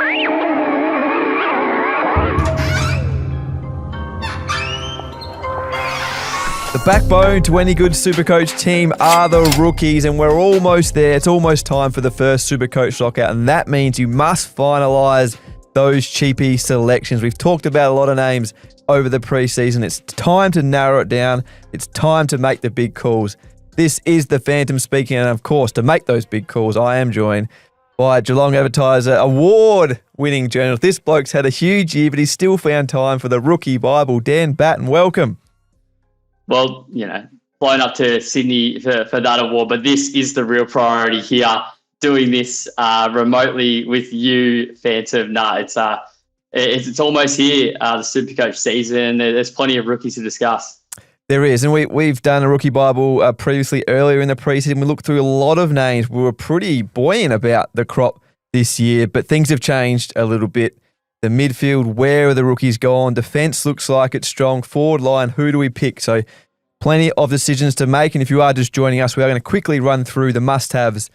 The backbone to any good SuperCoach team are the rookies, and we're almost there. It's almost time for the first SuperCoach lockout, and that means you must finalise those cheapie selections. We've talked about a lot of names over the preseason. It's time to narrow it down. It's time to make the big calls. This is the Phantom speaking, and of course, to make those big calls, I am joined by Geelong Advertiser award-winning journalist. This bloke's had a huge year, but he's still found time for the Rookie Bible. Dan Batten, welcome. Well, flown up to Sydney for that award, but this is the real priority here. Doing this remotely with you, Phantom. It's almost here. The SuperCoach season. There's plenty of rookies to discuss. There is, and we've done a Rookie Bible previously earlier in the preseason. We looked through a lot of names. We were pretty buoyant about the crop this year, but things have changed a little bit. The midfield, where are the rookies gone? Defence looks like it's strong. Forward line, who do we pick? So plenty of decisions to make. And if you are just joining us, we are going to quickly run through the must-haves,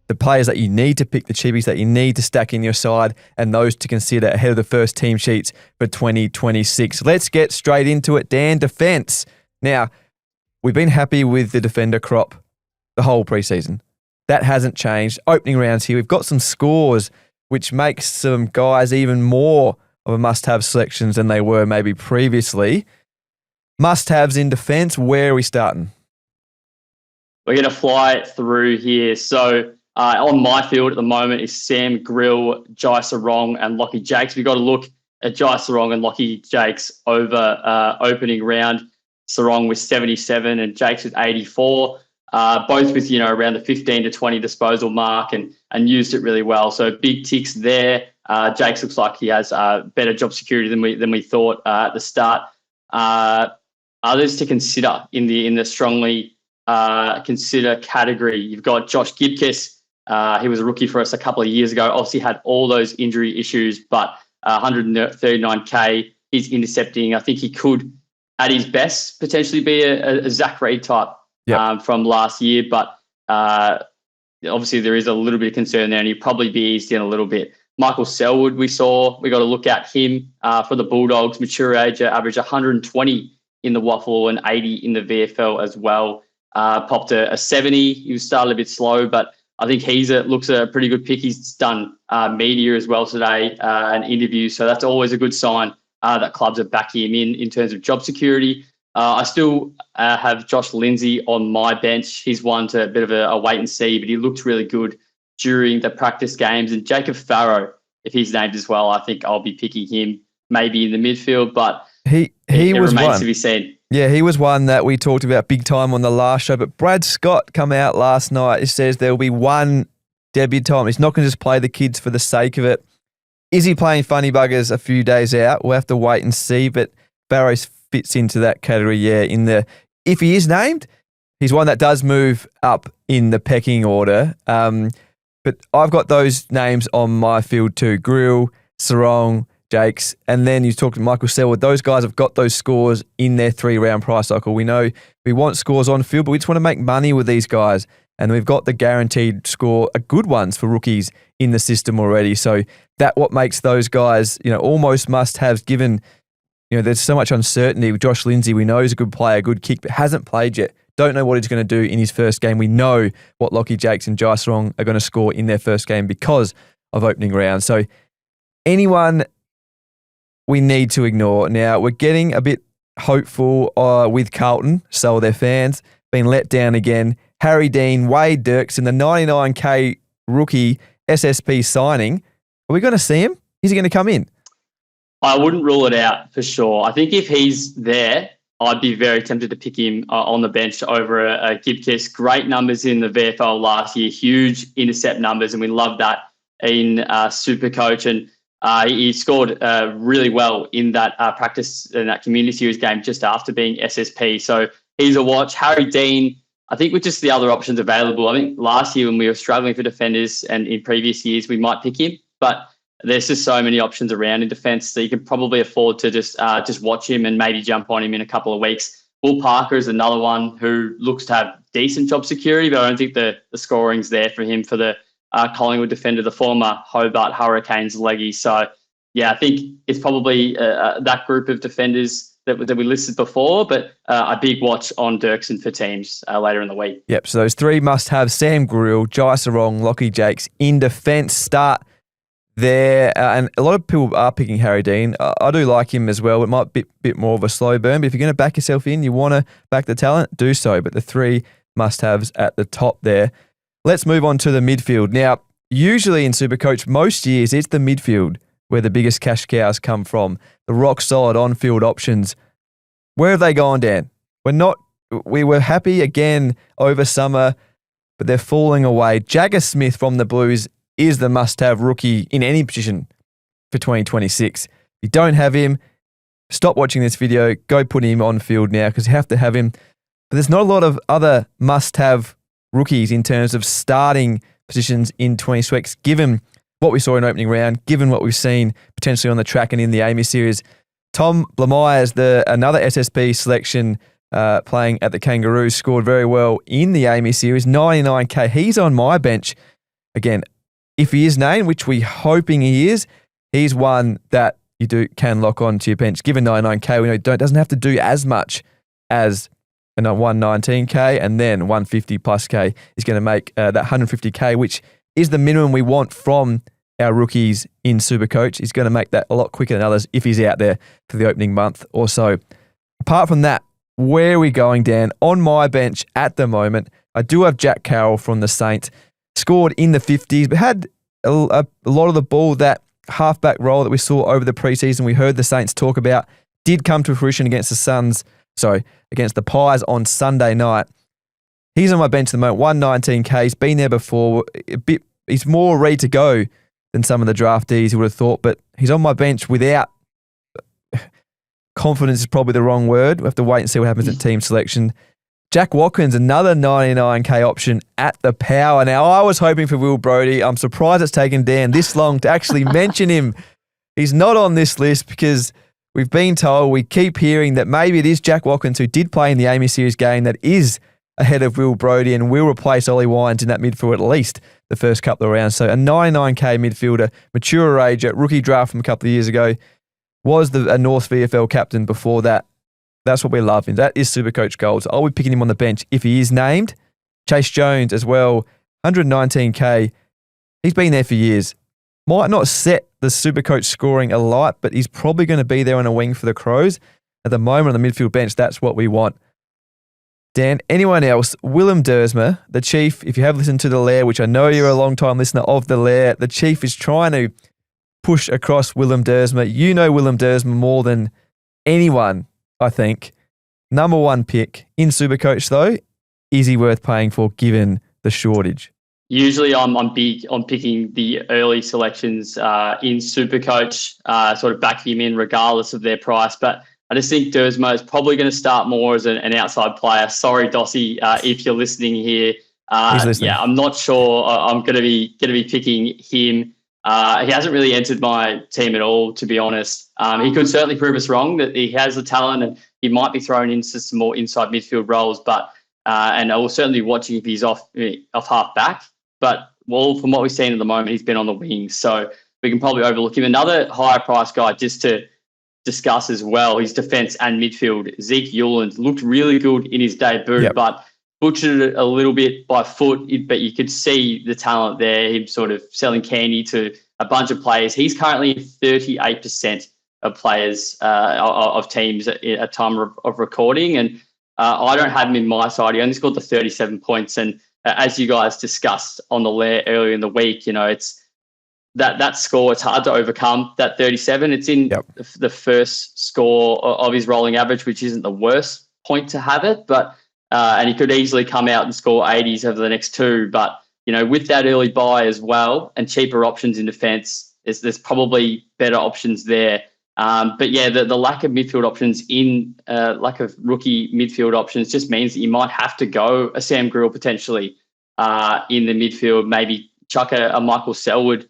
the players that you need to pick, the cheapies that you need to stack in your side, and those to consider ahead of the first team sheets for 2026. Let's get straight into it. Dan, defence. Now, we've been happy with the defender crop the whole preseason. That hasn't changed. Opening rounds here, we've got some scores which makes some guys even more of a must-have selections than they were maybe previously. Must-haves in defence, where are we starting? We're going to fly through here. So on my field at the moment is Sam Grill, Jai Sarong and Lockie Jakes. We've got to look at Jai Sarong and Lockie Jakes over opening round. Sarong with 77 and Jakes with 84. Both with, around the 15 to 20 disposal mark and used it really well. So big ticks there. Jakes looks like he has better job security than we thought at the start. Others to consider in the strongly consider category. You've got Josh Gibkiss. He was a rookie for us a couple of years ago. Obviously had all those injury issues, but 139K. He's intercepting. I think he could, at his best, potentially be a Zach Reid type. Yep. From last year, but obviously there is a little bit of concern there, and he'd probably be eased in a little bit. Michael Selwood, we got to look at him for the Bulldogs. Mature age, average 120 in the Waffle and 80 in the VFL as well. Popped a 70. He was started a bit slow, but I think looks a pretty good pick. He's done media as well today and interviews, so that's always a good sign that clubs are backing him in terms of job security. I still have Josh Lindsay on my bench. He's one to a bit of a wait and see, but he looked really good during the practice games. And Jacob Farrow, if he's named as well, I think I'll be picking him maybe in the midfield, but it remains to be seen. Yeah, he was one that we talked about big time on the last show, but Brad Scott come out last night. He says there will be one debutant. He's not going to just play the kids for the sake of it. Is he playing funny buggers a few days out? We'll have to wait and see, but Farrow's fits into that category, if he is named, he's one that does move up in the pecking order. But I've got those names on my field too. Grill, Sarong, Jakes, and then you talked to Michael Selwood. Those guys have got those scores in their 3-round price cycle. We know we want scores on field, but we just want to make money with these guys. And we've got the guaranteed score, good ones for rookies in the system already. So that what makes those guys, almost must-haves given. There's so much uncertainty with Josh Lindsay. We know he's a good player, good kick, but hasn't played yet. Don't know what he's going to do in his first game. We know what Lockie Jakes and Jai Sarong are going to score in their first game because of opening round. So anyone we need to ignore. Now, we're getting a bit hopeful with Carlton, so are their fans. Been let down again. Harry Dean, Wade Dirksen, the 99K rookie SSP signing. Are we going to see him? Is he going to come in? I wouldn't rule it out for sure. I think if he's there, I'd be very tempted to pick him on the bench over a Gibkiss. Great numbers in the VFL last year, huge intercept numbers, and we love that in SuperCoach. And he scored really well in that practice in that community series game just after being SSP. So he's a watch. Harry Dean, I think with just the other options available, I think last year when we were struggling for defenders and in previous years, we might pick him, but there's just so many options around in defence that you can probably afford to just watch him and maybe jump on him in a couple of weeks. Will Parker is another one who looks to have decent job security, but I don't think the scoring's there for him for the Collingwood defender, the former Hobart Hurricanes leggy. So, yeah, I think it's probably that group of defenders that we listed before, but a big watch on Dirksen for teams later in the week. Yep, so those three must-have: Sam Grill, Jai Sarong, Lockie Jakes in defence. Start there, and a lot of people are picking Harry Dean. I do like him as well. It might be a bit more of a slow burn, but if you're going to back yourself in, you want to back the talent, do so. But the three must-haves at the top there. Let's move on to the midfield. Now, usually in SuperCoach, most years, it's the midfield where the biggest cash cows come from. The rock-solid on-field options. Where have they gone, Dan? We were happy again over summer, but they're falling away. Jagger Smith from the Blues is the must-have rookie in any position for 2026. If you don't have him, stop watching this video. Go put him on field now because you have to have him. But there's not a lot of other must-have rookies in terms of starting positions in 26, given what we saw in opening round, given what we've seen potentially on the track and in the Amy series. Tom Blamires, another SSP selection playing at the Kangaroos, scored very well in the Amy series, 99k. He's on my bench. Again, if he is named, which we're hoping he is, he's one that you can lock on to your bench. Given 99k, we know doesn't have to do as much as 119k, and then 150 plus k is going to make that 150k, which is the minimum we want from our rookies in SuperCoach. He's going to make that a lot quicker than others if he's out there for the opening month or so. Apart from that, where are we going, Dan? On my bench at the moment, I do have Jack Carroll from the Saints. Scored in the 50s, but had a lot of the ball. That halfback role that we saw over the preseason, we heard the Saints talk about, did come to fruition against the Pies on Sunday night. He's on my bench at the moment, 119k. He's been there before. He's more ready to go than some of the draftees you would have thought, but he's on my bench without confidence is probably the wrong word. We'll have to wait and see what happens at team selection. Jack Watkins, another 99k option at the Power. Now, I was hoping for Will Brodie. I'm surprised it's taken Dan this long to actually mention him. He's not on this list because we've been told, we keep hearing that maybe it is Jack Watkins, who did play in the Amy Series game, that is ahead of Will Brodie and will replace Ollie Wines in that midfield at least the first couple of rounds. So a 99k midfielder, mature age, rookie draft from a couple of years ago, was a North VFL captain before that. That's what we love him. That is SuperCoach gold. So I'll be picking him on the bench if he is named. Chase Jones as well, 119k. He's been there for years. Might not set the SuperCoach scoring alight, but he's probably going to be there on a wing for the Crows. At the moment on the midfield bench, that's what we want. Dan, anyone else? Willem Dersma, the Chief, if you have listened to the Lair, which I know you're a long-time listener of the Lair, the Chief is trying to push across Willem Dersma. You know Willem Dersma more than anyone, I think. Number one pick in SuperCoach, though. Is he worth paying for given the shortage? Usually I'm big on picking the early selections in SuperCoach, sort of backing him in regardless of their price. But I just think Dersma is probably going to start more as an outside player. Sorry, Dossie, if you're listening here. He's listening. Yeah, I'm not sure I'm going to be picking him. He hasn't really entered my team at all, to be honest. He could certainly prove us wrong that he has the talent and he might be thrown into some more inside midfield roles. But and I will certainly be watching if he's off half back. But well, from what we've seen at the moment, he's been on the wings, so we can probably overlook him. Another higher price guy just to discuss as well, his defence and midfield. Zeke Hewland looked really good in his debut, but butchered it a little bit by foot. But you could see the talent there, him sort of selling candy to a bunch of players. He's currently 38% of players of teams at time of recording, and I don't have him in my side. He only scored the 37 points, and as you guys discussed on the Lair earlier in the week, you know, it's that score, it's hard to overcome that 37. It's in the first score of his rolling average, which isn't the worst point to have it, but and he could easily come out and score 80s over the next two. But, you know, with that early buy as well and cheaper options in defence, there's probably better options there. But yeah, the lack of midfield options lack of rookie midfield options just means that you might have to go a Sam Grill potentially in the midfield, maybe chuck a Michael Selwood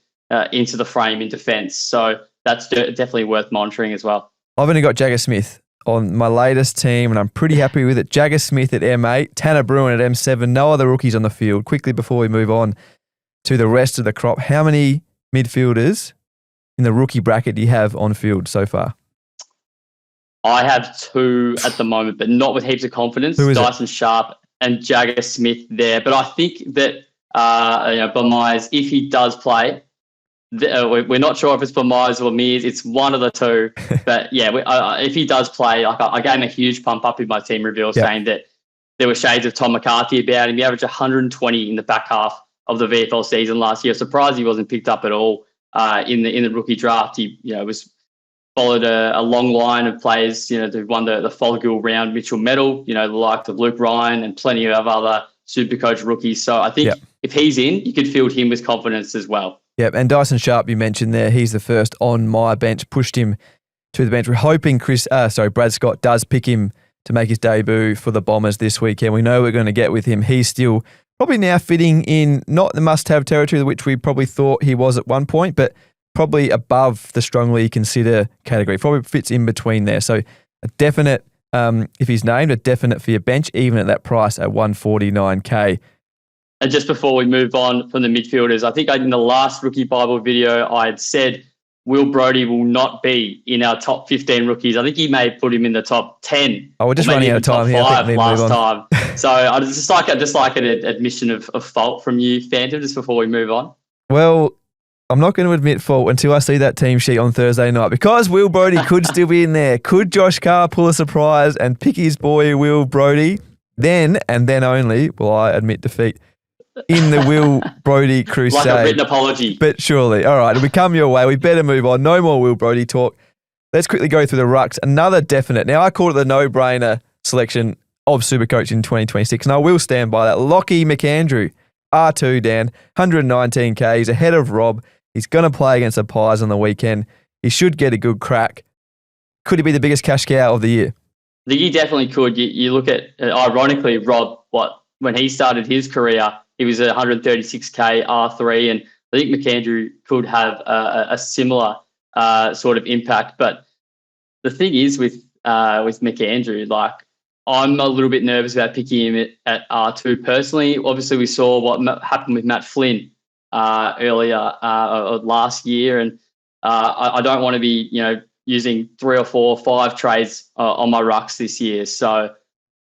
into the frame in defence. So that's definitely worth monitoring as well. I've only got Jagger Smith on my latest team, and I'm pretty happy with it. Jagger Smith at M8, Tanner Bruin at M7, no other rookies on the field. Quickly before we move on, to the rest of the crop. How many midfielders in the rookie bracket do you have on field so far? I have 2 at the moment, but not with heaps of confidence. Who is Dyson Sharp and Jagger Smith there. But I think that Myers, if he does play, we're not sure if it's for Myers or Mears. It's one of the two. But yeah, if he does play, I gave him a huge pump up in my team reveal, saying that there were shades of Tom McCarthy about him. He averaged 120 in the back half of the VFL season last year. Surprised he wasn't picked up at all in the rookie draft. He followed a long line of players, who won the Fothergill Round Mitchell Medal, the likes of Luke Ryan and plenty of other SuperCoach rookies. So I think if he's in, you could field him with confidence as well. Yep, and Dyson Sharp, you mentioned there, he's the first on my bench, pushed him to the bench. We're hoping Brad Scott does pick him to make his debut for the Bombers this weekend. We know we're going to get with him. He's still probably now fitting in, not the must-have territory, which we probably thought he was at one point, but probably above the strongly consider category. Probably fits in between there. So a definite, if he's named, a definite for your bench, even at that price at $149K. And just before we move on from the midfielders, I think in the last Rookie Bible video, I had said Will Brodie will not be in our top 15 rookies. I think he may put him in the top 10. Oh, we're just running out of time here. I think last time. So I just like an admission of fault from you, Phantom, just before we move on. Well, I'm not going to admit fault until I see that team sheet on Thursday night, because Will Brodie could still be in there. Could Josh Carr pull a surprise and pick his boy Will Brodie? Then and then only will I admit defeat in the Will Brodie crusade. Like a written apology. But surely. All right, it'll come your way. We better move on. No more Will Brodie talk. Let's quickly go through the rucks. Another definite. Now, I called it the no-brainer selection of SuperCoach in 2026, and I will stand by that. Lockie McAndrew, R2, Dan, 119K. He's ahead of Rob. He's going to play against the Pies on the weekend. He should get a good crack. Could he be the biggest cash cow of the year? I think he definitely could. You look at, ironically, Rob, when he started his career, he was at 136K R3, and I think McAndrew could have a similar sort of impact. But the thing is with McAndrew, I'm a little bit nervous about picking him at R2 personally. Obviously, we saw what happened with Matt Flynn earlier last year, and I don't want to be using 3 or 4 or 5 trades on my rucks this year. So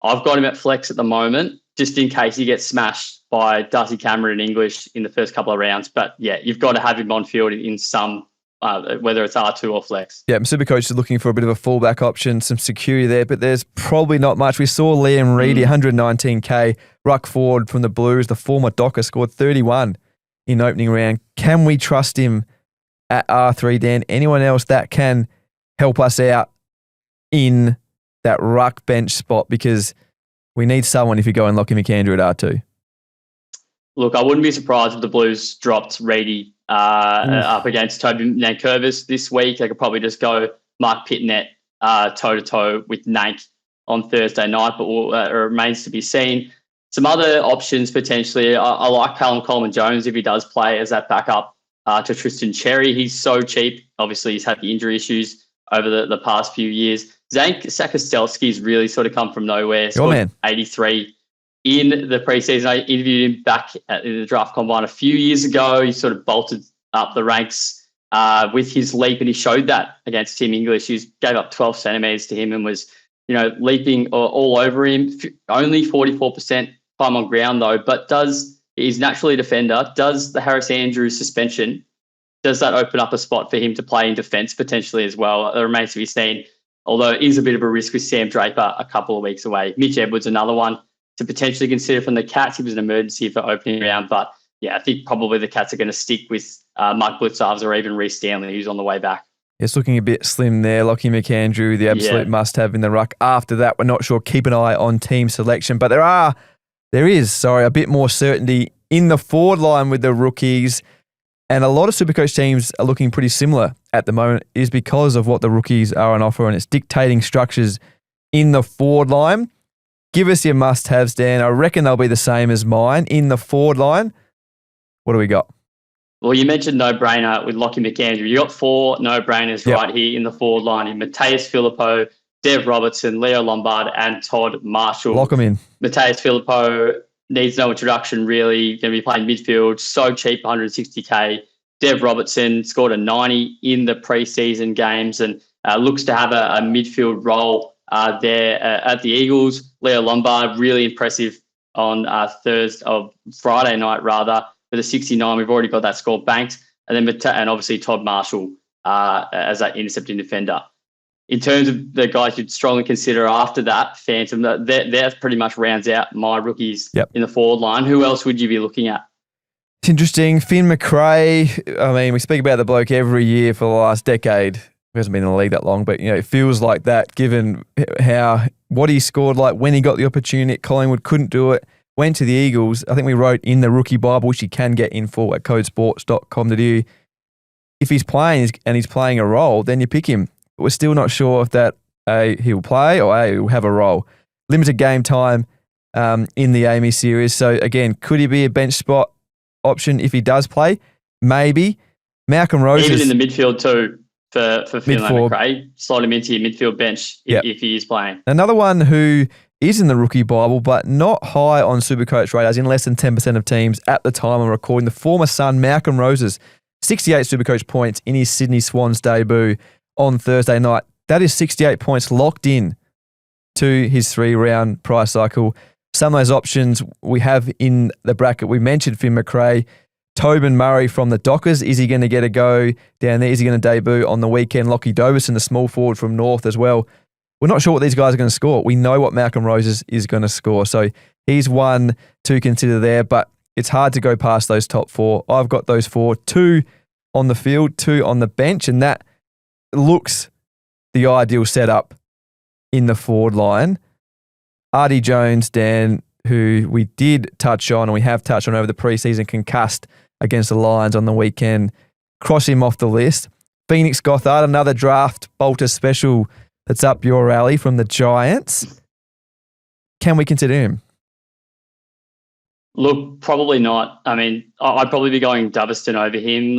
I've got him at flex at the moment, just in case he gets smashed by Darcy Cameron in English in the first couple of rounds. But yeah, you've got to have him on field in some, whether it's R2 or flex. Yeah, SuperCoach is looking for a bit of a fallback option, some security there, but there's probably not much. We saw Liam Reedy, 119K, ruck forward from the Blues. The former Docker scored 31 in opening round. Can we trust him at R3, Dan? Anyone else that can help us out in that ruck bench spot? Because we need someone if you go and Lockie McAndrew at R2. Look, I wouldn't be surprised if the Blues dropped Reedy up against Toby Nankervis this week. They could probably just go Mark Pitnet toe-to-toe with Nank on Thursday night, but it remains to be seen. Some other options potentially. I like Callum Coleman-Jones if he does play as that backup to Tristan Cherry. He's so cheap. Obviously, he's had the injury issues over the past few years. Zank Sakostelski's really sort of come from nowhere. Scored 83 in the preseason. I interviewed him back in the draft combine a few years ago. He sort of bolted up the ranks with his leap, and he showed that against Tim English. He gave up 12 centimetres to him and was, leaping all over him. Only 44% time on ground though, but he's naturally a defender. Does the Harris Andrews suspension, does that open up a spot for him to play in defence potentially as well? It remains to be seen, although it is a bit of a risk with Sam Draper a couple of weeks away. Mitch Edwards, another one to potentially consider from the Cats. He was an emergency for opening round, but yeah, I think probably the Cats are going to stick with Mark Blutzarves or even Reece Stanley, who's on the way back. It's looking a bit slim there. Lockie McAndrew, the absolute must-have in the ruck. After that, we're not sure. Keep an eye on team selection, but there is a bit more certainty in the forward line with the rookies. And a lot of SuperCoach teams are looking pretty similar at the moment is because of what the rookies are on offer, and it's dictating structures in the forward line. Give us your must-haves, Dan. I reckon they'll be the same as mine in the forward line. What do we got? Well, you mentioned no-brainer with Lockie McAndrew. You got 4 no-brainers right here in the forward line in Mateus Filippo, Dev Robertson, Leo Lombard, and Todd Marshall. Lock them in. Mateus Filippo, needs no introduction, really. Going to be playing midfield, so cheap, 160k. Dev Robertson scored a 90 in the preseason games and looks to have a midfield role there at the Eagles. Leo Lombard, really impressive on Friday night, rather, with a 69. We've already got that score banked. And then and obviously Todd Marshall as that intercepting defender. In terms of the guys you'd strongly consider after that, Phantom, that pretty much rounds out my rookies in the forward line. Who else would you be looking at? It's interesting. Finn McRae. I mean, we speak about the bloke every year for the last decade. He hasn't been in the league that long, but it feels like that given what he scored like when he got the opportunity at Collingwood, couldn't do it, went to the Eagles. I think we wrote in the Rookie Bible, which you can get in full at codesports.com.au. If he's playing and he's playing a role, then you pick him. But we're still not sure if that he'll play or he'll have a role. Limited game time in the Amy series. So again, could he be a bench spot option if he does play? Maybe. Malcolm Rose. Even in the midfield too for Finlay McRae. Slot him into your midfield bench if he is playing. Another one who is in the Rookie Bible, but not high on Supercoach radars, in less than 10% of teams at the time of recording, the former Sun, Malcolm Roses, 68 Supercoach points in his Sydney Swans debut on Thursday night. That is 68 points locked in to his 3-round price cycle. Some of those options we have in the bracket. We mentioned Finn McRae, Tobin Murray from the Dockers. Is he going to get a go down there? Is he going to debut on the weekend? Lockie Dobison, the small forward from North as well. We're not sure what these guys are going to score. We know what Malcolm Roses is going to score. So he's one to consider there, but it's hard to go past those top 4. I've got those 4, 2 on the field, 2 on the bench, and that looks the ideal setup in the forward line. Artie Jones, Dan, who we did touch on and we have touched on over the preseason, concussed against the Lions on the weekend. Cross him off the list. Phoenix Gothard, another draft bolter special that's up your alley from the Giants. Can we consider him? Look, probably not. I mean, I'd probably be going Dubiston over him.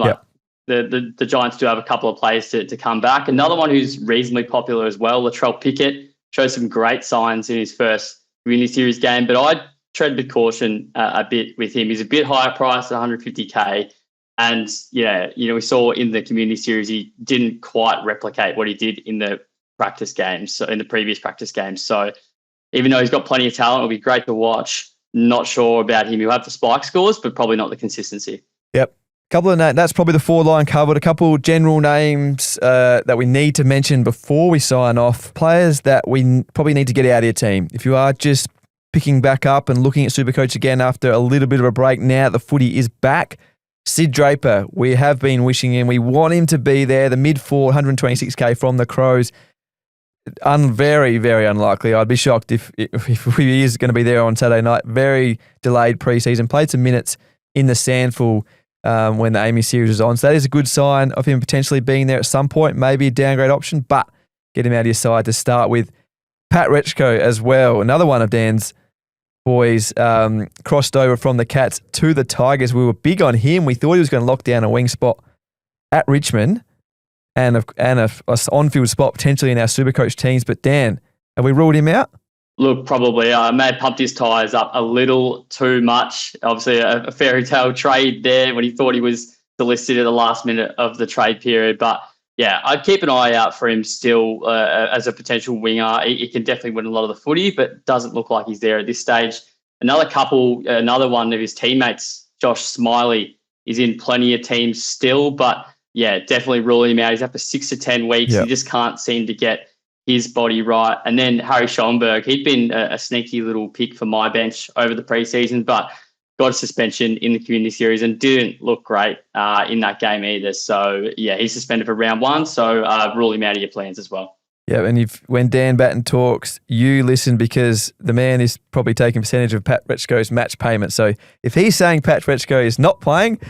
The Giants do have a couple of players to come back. Another one who's reasonably popular as well, Latrell Pickett, showed some great signs in his first Community Series game, but I'd tread with caution a bit with him. He's a bit higher priced at 150k. And we saw in the Community Series, he didn't quite replicate what he did in the practice games, so in the previous practice games. So even though he's got plenty of talent, it'll be great to watch. Not sure about him. He'll have the spike scores, but probably not the consistency. Yep. Couple of names. That's probably the forward line covered. A couple general names that we need to mention before we sign off. Players that we probably need to get out of your team. If you are just picking back up and looking at Supercoach again after a little bit of a break, now the footy is back. Sid Draper, we have been wishing him. We want him to be there. The mid-4, 126k from the Crows. Very, very unlikely. I'd be shocked if he is going to be there on Saturday night. Very delayed preseason. Played some minutes in the Sandful when the Amy series was on. So that is a good sign of him potentially being there at some point. Maybe a downgrade option, but get him out of your side to start with. Pat Rechko as well. Another one of Dan's boys crossed over from the Cats to the Tigers. We were big on him. We thought he was going to lock down a wing spot at Richmond and a on-field spot potentially in our Supercoach teams. But Dan, have we ruled him out? Look, probably. I may have pumped his tyres up a little too much. Obviously, a fairy tale trade there when he thought he was delisted at the last minute of the trade period. But yeah, I'd keep an eye out for him still as a potential winger. He can definitely win a lot of the footy, but doesn't look like he's there at this stage. Another one of his teammates, Josh Smiley, is in plenty of teams still, but yeah, definitely ruling him out. He's up for 6 to 10 weeks. Yep. He just can't seem to get his body right. And then Harry Schoenberg, he'd been a sneaky little pick for my bench over the preseason, but got a suspension in the Community Series and didn't look great in that game either. So, yeah, he's suspended for round 1, so rule him out of your plans as well. Yeah, and when Dan Batten talks, you listen because the man is probably taking percentage of Pat Rechko's match payment. So if he's saying Pat Rechko is not playing,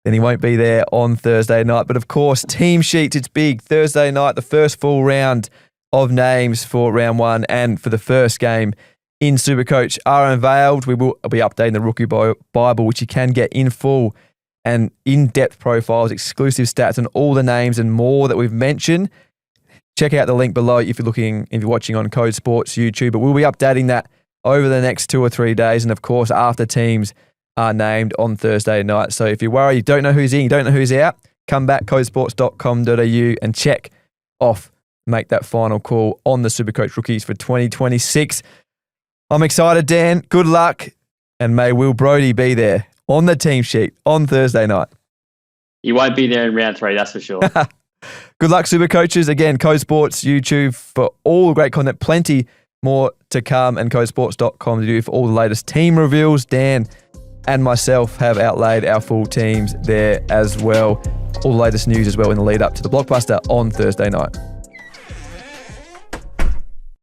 then he won't be there on Thursday night. But, of course, team sheets, it's big. Thursday night, the first full round of names for round 1 and for the first game in Supercoach are unveiled. We will be updating the Rookie Bible, which you can get in full and in-depth profiles, exclusive stats, and all the names and more that we've mentioned. Check out the link below if you're watching on Code Sports YouTube. But we'll be updating that over the next 2 or 3 days. And of course, after teams are named on Thursday night. So if you worry, you don't know who's in, you don't know who's out, come back, codesports.com.au and check off, make that final call on the SuperCoach rookies for 2026. I'm excited, Dan. Good luck. And may Will Brodie be there on the team sheet on Thursday night. He won't be there in round 3, that's for sure. Good luck, Super Coaches. Again, CodeSports YouTube for all the great content. Plenty more to come, and codesports.com.au for all the latest team reveals. Dan and myself have outlaid our full teams there as well. All the latest news as well in the lead up to the blockbuster on Thursday night.